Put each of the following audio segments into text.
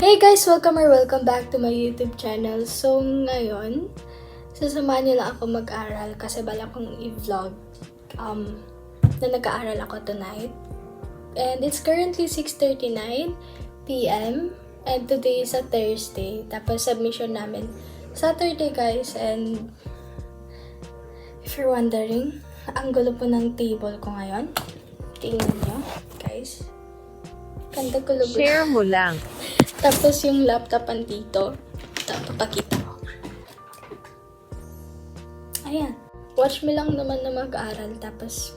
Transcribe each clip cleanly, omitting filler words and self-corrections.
Hey guys! Welcome back to my YouTube channel. So, ngayon, sasamahan niyo lang ako mag-aral kasi bala kong i-vlog na nag-aaral ako tonight. And it's currently 6:39 p.m. And today is a Thursday. Tapos submission namin Saturday, guys. And if you're wondering, ang gulo po ng table ko ngayon. Tingnan niyo, guys. Ganda gulo. Share mo lang. Tapos yung laptop andito. Papakita ko. Ayan. Watch me lang naman na mag-aaral. Tapos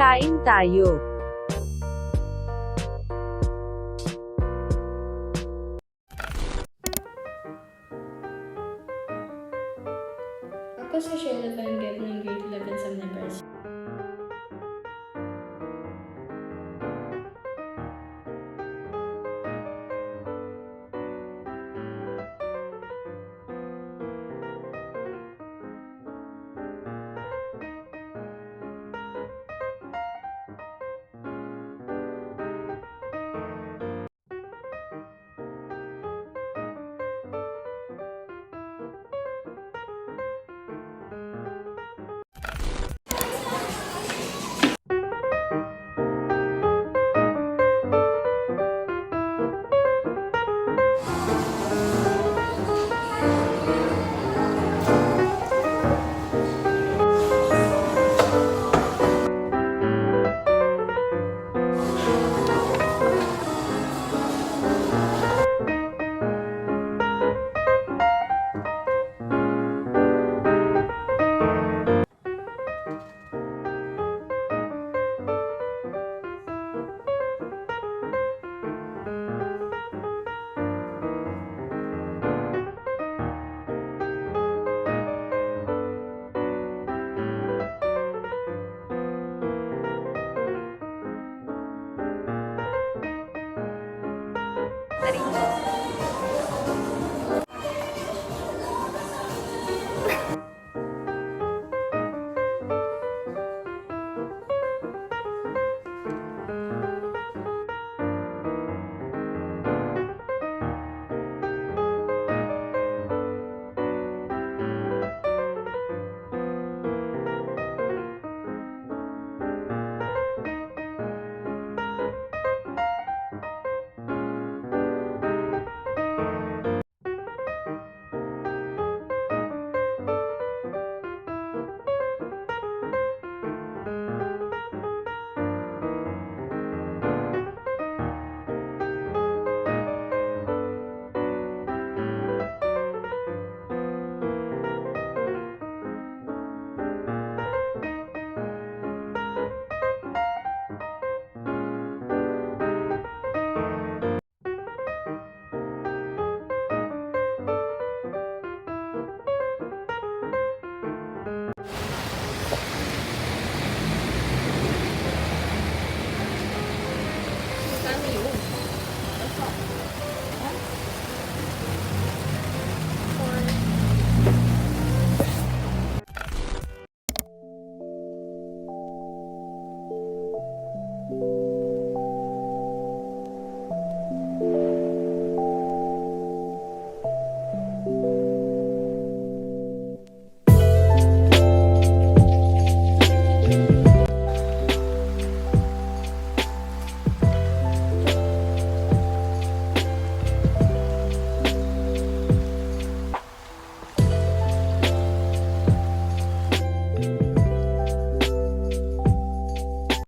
Kain tayo. ako sa Shell ng grade 11 sa Nebraska.